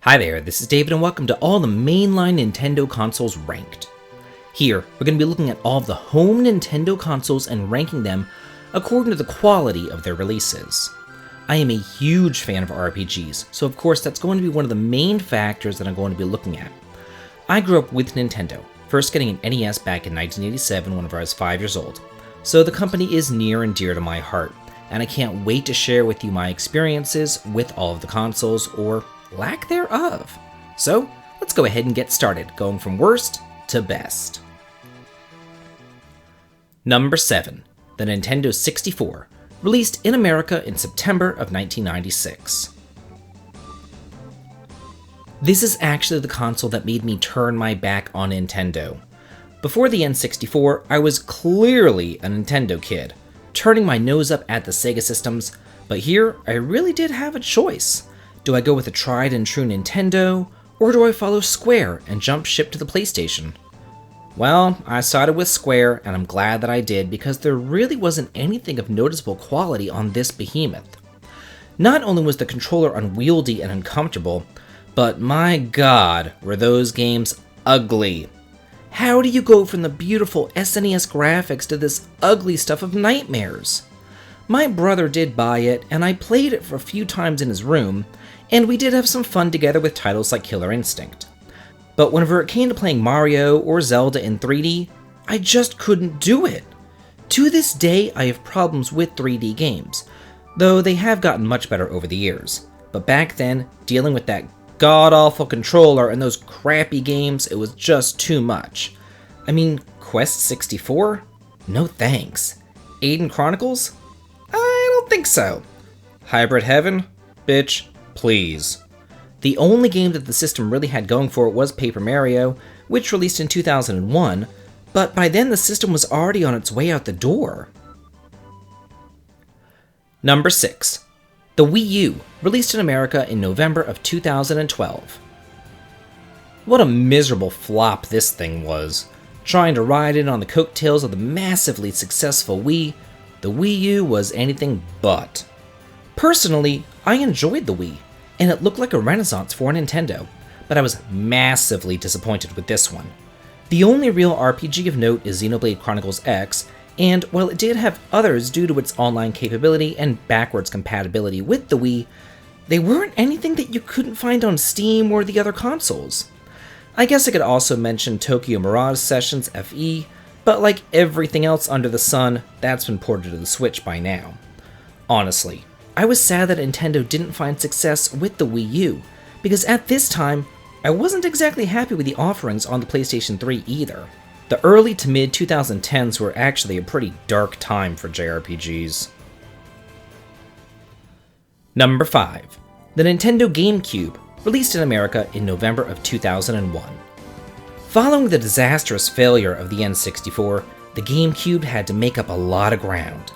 Hi there, this is David and welcome to all the mainline Nintendo consoles ranked. Here, we're going to be looking at all of the home Nintendo consoles and ranking them according to the quality of their releases. I am a huge fan of RPGs, so of course that's going to be one of the main factors that I'm going to be looking at. I grew up with Nintendo, first getting an NES back in 1987 whenever I was 5 years old, so the company is near and dear to my heart, and I can't wait to share with you my experiences with all of the consoles, or lack thereof. So, let's go ahead and get started, going from worst to best. Number 7. The Nintendo 64, released in America in September of 1996. This is actually the console that made me turn my back on Nintendo. Before the N64, I was clearly a Nintendo kid, turning my nose up at the Sega systems, but here I really did have a choice. Do I go with a tried and true Nintendo, or do I follow Square and jump ship to the PlayStation? Well, I sided with Square, and I'm glad that I did because there really wasn't anything of noticeable quality on this behemoth. Not only was the controller unwieldy and uncomfortable, but my god, were those games ugly. How do you go from the beautiful SNES graphics to this ugly stuff of nightmares? My brother did buy it, and I played it for a few times in his room, and we did have some fun together with titles like Killer Instinct. But whenever it came to playing Mario or Zelda in 3D, I just couldn't do it. To this day, I have problems with 3D games, though they have gotten much better over the years. But back then, dealing with that god-awful controller and those crappy games, it was just too much. I mean, Quest 64? No thanks. Aiden Chronicles? I don't think so. Hybrid Heaven? Bitch, please. The only game that the system really had going for it was Paper Mario, which released in 2001, but by then the system was already on its way out the door. Number 6. The Wii U, released in America in November of 2012. What a miserable flop this thing was. Trying to ride in on the coattails of the massively successful Wii, the Wii U was anything but. Personally, I enjoyed the Wii, and it looked like a renaissance for Nintendo, but I was massively disappointed with this one. The only real RPG of note is Xenoblade Chronicles X, and while it did have others due to its online capability and backwards compatibility with the Wii, they weren't anything that you couldn't find on Steam or the other consoles. I guess I could also mention Tokyo Mirage Sessions FE, but like everything else under the sun, that's been ported to the Switch by now. Honestly, I was sad that Nintendo didn't find success with the Wii U, because at this time, I wasn't exactly happy with the offerings on the PlayStation 3 either. The early to mid 2010s were actually a pretty dark time for JRPGs. Number 5. The Nintendo Gamecube, released in America in November of 2001. Following the disastrous failure of the N64, the Gamecube had to make up a lot of ground.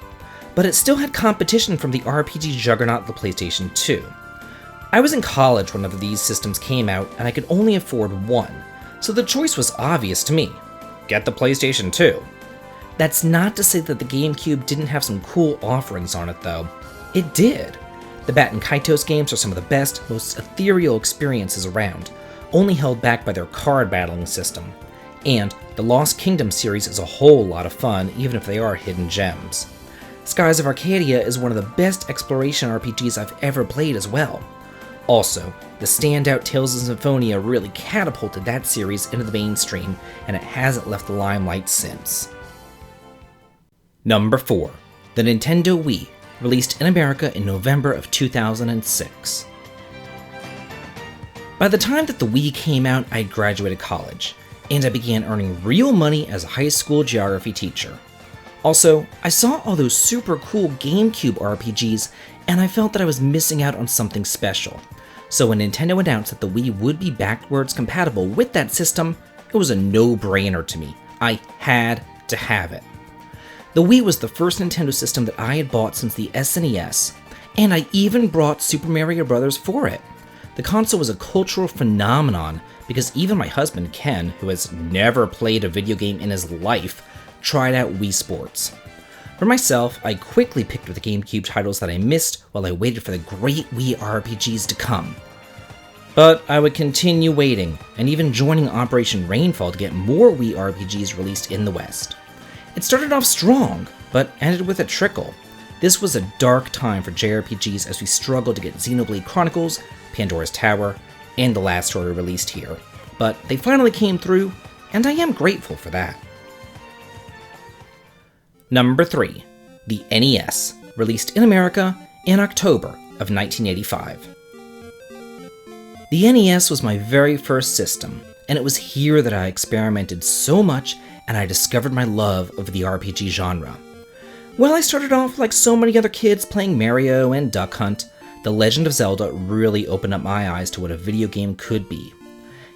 But it still had competition from the RPG juggernaut the PlayStation 2. I was in college whenever these systems came out, and I could only afford one, so the choice was obvious to me. Get the PlayStation 2. That's not to say that the GameCube didn't have some cool offerings on it though. It did. The Baten Kaitos games are some of the best, most ethereal experiences around, only held back by their card battling system. And the Lost Kingdom series is a whole lot of fun, even if they are hidden gems. Skies of Arcadia is one of the best exploration RPGs I've ever played as well. Also, the standout Tales of Symphonia really catapulted that series into the mainstream, and it hasn't left the limelight since. Number 4. The Nintendo Wii, released in America in November of 2006. By the time that the Wii came out, I had graduated college, and I began earning real money as a high school geography teacher. Also, I saw all those super cool GameCube RPGs, and I felt that I was missing out on something special. So when Nintendo announced that the Wii would be backwards compatible with that system, it was a no-brainer to me. I had to have it. The Wii was the first Nintendo system that I had bought since the SNES, and I even brought Super Mario Bros. For it. The console was a cultural phenomenon because even my husband Ken, who has never played a video game in his life, tried out Wii Sports. For myself, I quickly picked up the GameCube titles that I missed while I waited for the great Wii RPGs to come. But I would continue waiting, and even joining Operation Rainfall to get more Wii RPGs released in the West. It started off strong, but ended with a trickle. This was a dark time for JRPGs as we struggled to get Xenoblade Chronicles, Pandora's Tower, and The Last Story released here. But they finally came through, and I am grateful for that. Number 3. The NES, released in America in October of 1985. The NES was my very first system, and it was here that I experimented so much and I discovered my love of the RPG genre. Well, I started off like so many other kids playing Mario and Duck Hunt. The Legend of Zelda really opened up my eyes to what a video game could be.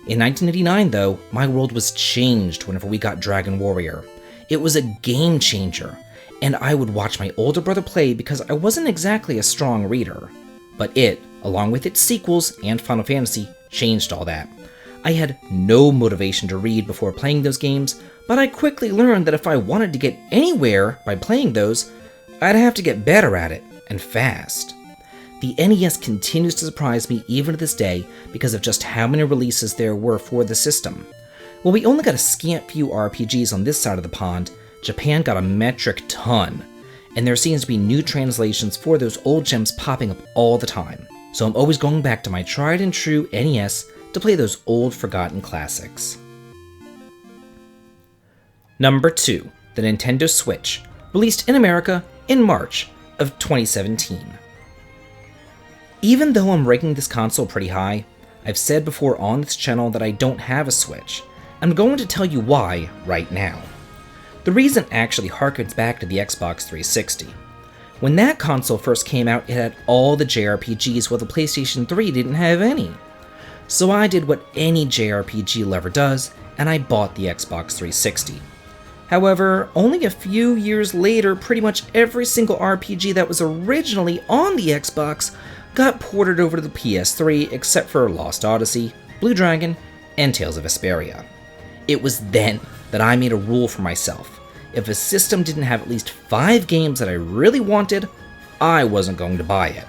In 1989, though, my world was changed whenever we got Dragon Warrior. It was a game changer, and I would watch my older brother play because I wasn't exactly a strong reader. But it, along with its sequels and Final Fantasy, changed all that. I had no motivation to read before playing those games, but I quickly learned that if I wanted to get anywhere by playing those, I'd have to get better at it, and fast. The NES continues to surprise me even to this day because of just how many releases there were for the system. While we only got a scant few RPGs on this side of the pond, Japan got a metric ton, and there seems to be new translations for those old gems popping up all the time. So I'm always going back to my tried and true NES to play those old forgotten classics. Number 2. The Nintendo Switch, released in America in March of 2017. Even though I'm ranking this console pretty high, I've said before on this channel that I don't have a Switch. I'm going to tell you why right now. The reason actually harkens back to the Xbox 360. When that console first came out, it had all the JRPGs while the PlayStation 3 didn't have any. So I did what any JRPG lover does, and I bought the Xbox 360. However, only a few years later, pretty much every single RPG that was originally on the Xbox got ported over to the PS3 except for Lost Odyssey, Blue Dragon, and Tales of Vesperia. It was then that I made a rule for myself. If a system didn't have at least 5 games that I really wanted, I wasn't going to buy it.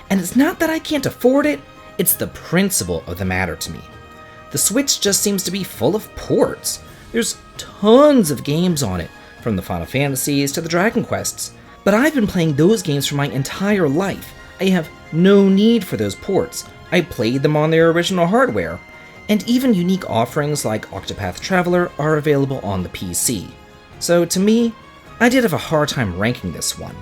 And it's not that I can't afford it, it's the principle of the matter to me. The Switch just seems to be full of ports. There's tons of games on it, from the Final Fantasies to the Dragon Quests, but I've been playing those games for my entire life. I have no need for those ports. I played them on their original hardware, and even unique offerings like Octopath Traveler are available on the PC. So to me, I did have a hard time ranking this one.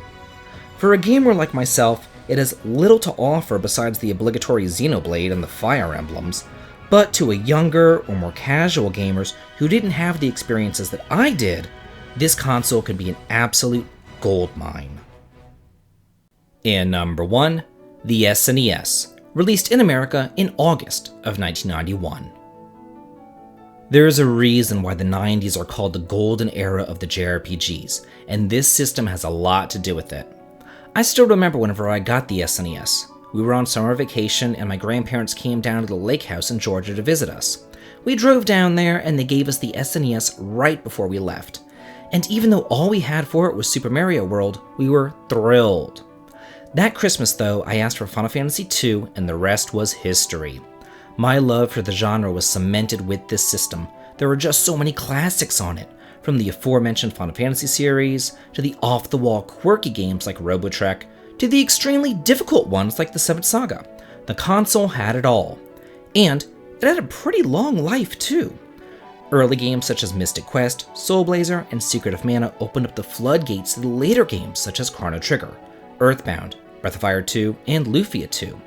For a gamer like myself, it has little to offer besides the obligatory Xenoblade and the Fire Emblems, but to a younger or more casual gamers who didn't have the experiences that I did, this console can be an absolute goldmine. And number 1, the SNES, released in America in August of 1991. There is a reason why the 90s are called the golden era of the JRPGs, and this system has a lot to do with it. I still remember whenever I got the SNES. We were on summer vacation and my grandparents came down to the lake house in Georgia to visit us. We drove down there and they gave us the SNES right before we left. And even though all we had for it was Super Mario World, we were thrilled. That Christmas though, I asked for Final Fantasy II and the rest was history. My love for the genre was cemented with this system. There were just so many classics on it, from the aforementioned Final Fantasy series, to the off-the-wall quirky games like Robotrek, to the extremely difficult ones like the Seventh Saga. The console had it all. And it had a pretty long life too. Early games such as Mystic Quest, Soul Blazer, and Secret of Mana opened up the floodgates to the later games such as Chrono Trigger, Earthbound, Breath of Fire 2, and Lufia 2.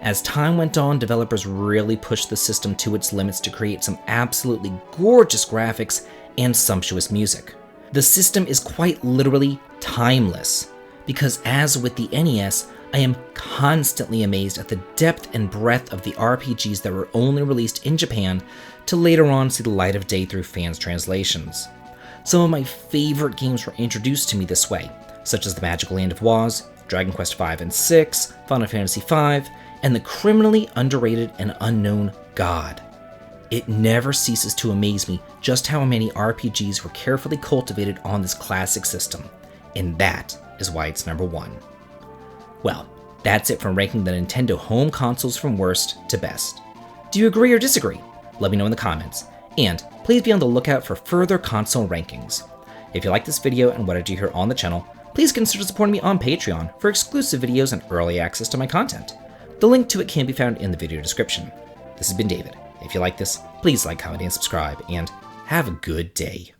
As time went on, developers really pushed the system to its limits to create some absolutely gorgeous graphics and sumptuous music. The system is quite literally timeless, because as with the NES, I am constantly amazed at the depth and breadth of the RPGs that were only released in Japan to later on see the light of day through fans' translations. Some of my favorite games were introduced to me this way, such as The Magical Land of Oz, Dragon Quest V and VI, Final Fantasy V, and the criminally underrated and unknown God. It never ceases to amaze me just how many RPGs were carefully cultivated on this classic system, and that is why it's number 1. Well, That's it from ranking the Nintendo home consoles from worst to best. Do you agree or disagree? Let me know in the comments, and please be on the lookout for further console rankings. If you like this video and what I do here on the channel, please consider supporting me on Patreon for exclusive videos and early access to my content. The link to it can be found in the video description. This has been David. If you like this, please like, comment, and subscribe, and have a good day.